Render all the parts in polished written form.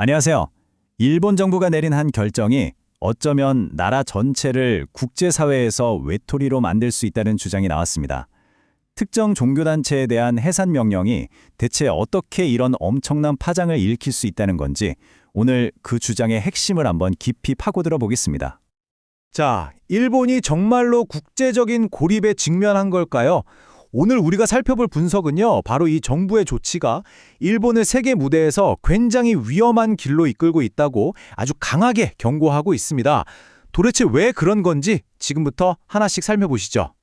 안녕하세요. 일본 정부가 내린 한 결정이 어쩌면 나라 전체를 국제사회에서 외톨이로 만들 수 있다는 주장이 나왔습니다. 특정 종교단체에 대한 해산 명령이 대체 어떻게 이런 엄청난 파장을 일으킬 수 있다는 건지 오늘 그 주장의 핵심을 한번 깊이 파고들어 보겠습니다. 자, 일본이 정말로 국제적인 고립에 직면한 걸까요? 오늘 우리가 살펴볼 분석은요, 바로 이 정부의 조치가 일본을 세계 무대에서 굉장히 위험한 길로 이끌고 있다고 아주 강하게 경고하고 있습니다. 도대체 왜 그런 건지 지금부터 하나씩 살펴보시죠.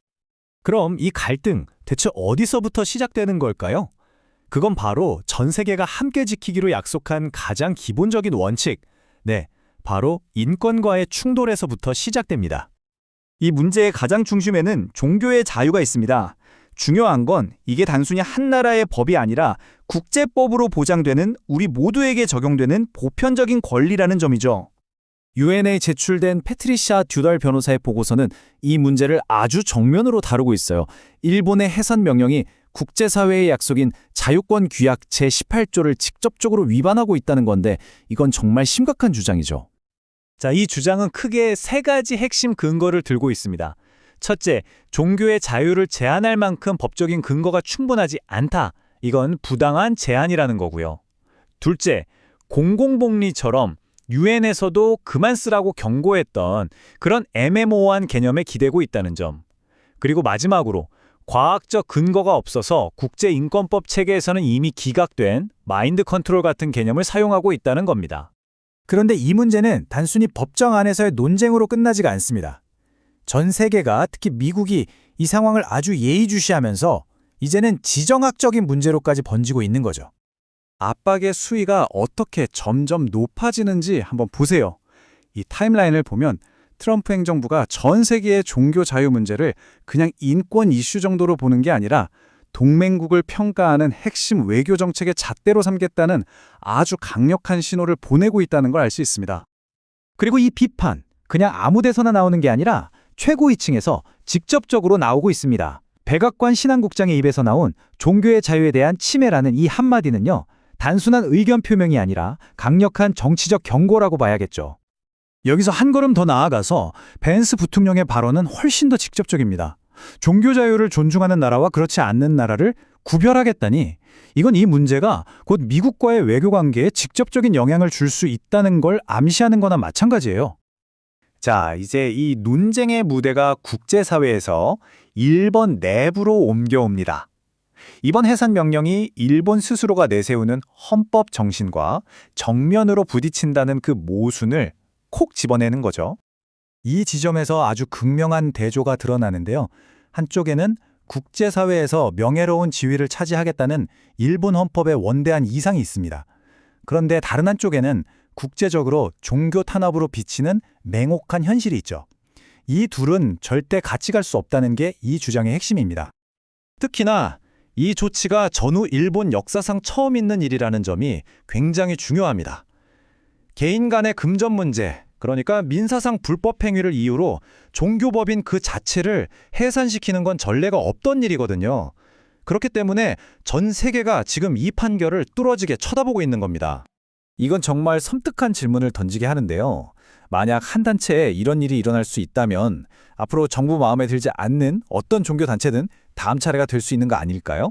그럼 이 갈등 대체 어디서부터 시작되는 걸까요? 그건 바로 전 세계가 함께 지키기로 약속한 가장 기본적인 원칙, 바로 인권과의 충돌에서부터 시작됩니다. 이 문제의 가장 중심에는 종교의 자유가 있습니다. 중요한 건 이게 단순히 한 나라의 법이 아니라 국제법으로 보장되는 우리 모두에게 적용되는 보편적인 권리라는 점이죠. 유엔에 제출된 패트리샤 듀달 변호사의 보고서는 이 문제를 아주 정면으로 다루고 있어요. 일본의 해산 명령이 국제사회의 약속인 자유권 규약 제18조를 직접적으로 위반하고 있다는 건데 이건 정말 심각한 주장이죠. 자, 이 주장은 크게 세 가지 핵심 근거를 들고 있습니다. 첫째, 종교의 자유를 제한할 만큼 법적인 근거가 충분하지 않다. 이건 부당한 제한이라는 거고요. 둘째, 공공복리처럼 유엔에서도 그만 쓰라고 경고했던 그런 애매모호한 개념에 기대고 있다는 점. 그리고 마지막으로 과학적 근거가 없어서 국제인권법 체계에서는 이미 기각된 마인드 컨트롤 같은 개념을 사용하고 있다는 겁니다. 그런데 이 문제는 단순히 법정 안에서의 논쟁으로 끝나지가 않습니다. 전 세계가 특히 미국이 이 상황을 아주 예의주시하면서 이제는 지정학적인 문제로까지 번지고 있는 거죠. 압박의 수위가 어떻게 점점 높아지는지 한번 보세요. 이 타임라인을 보면 트럼프 행정부가 전 세계의 종교 자유 문제를 그냥 인권 이슈 정도로 보는 게 아니라 동맹국을 평가하는 핵심 외교 정책의 잣대로 삼겠다는 아주 강력한 신호를 보내고 있다는 걸 알 수 있습니다. 그리고 이 비판, 그냥 아무 데서나 나오는 게 아니라 최고위층에서 직접적으로 나오고 있습니다. 백악관 신한국장의 입에서 나온 종교의 자유에 대한 침해라는 이 한마디는요, 단순한 의견 표명이 아니라 강력한 정치적 경고라고 봐야겠죠. 여기서 한 걸음 더 나아가서 벤스 부통령의 발언은 훨씬 더 직접적입니다. 종교 자유를 존중하는 나라와 그렇지 않는 나라를 구별하겠다니, 이건 이 문제가 곧 미국과의 외교 관계에 직접적인 영향을 줄 수 있다는 걸 암시하는 거나 마찬가지예요. 자, 이제 이 논쟁의 무대가 국제사회에서 일본 내부로 옮겨옵니다. 이번 해산 명령이 일본 스스로가 내세우는 헌법 정신과 정면으로 부딪힌다는 그 모순을 콕 집어내는 거죠. 이 지점에서 아주 극명한 대조가 드러나는데요. 한쪽에는 국제사회에서 명예로운 지위를 차지하겠다는 일본 헌법의 원대한 이상이 있습니다. 그런데 다른 한쪽에는 국제적으로 종교 탄압으로 비치는 맹혹한 현실이 있죠. 이 둘은 절대 같이 갈 수 없다는 게 이 주장의 핵심입니다. 특히나 이 조치가 전후 일본 역사상 처음 있는 일이라는 점이 굉장히 중요합니다. 개인 간의 금전 문제, 그러니까 민사상 불법 행위를 이유로 종교법인 그 자체를 해산시키는 건 전례가 없던 일이거든요. 그렇기 때문에 전 세계가 지금 이 판결을 뚫어지게 쳐다보고 있는 겁니다. 이건 정말 섬뜩한 질문을 던지게 하는데요. 만약 한 단체에 이런 일이 일어날 수 있다면 앞으로 정부 마음에 들지 않는 어떤 종교단체든 다음 차례가 될 수 있는 거 아닐까요?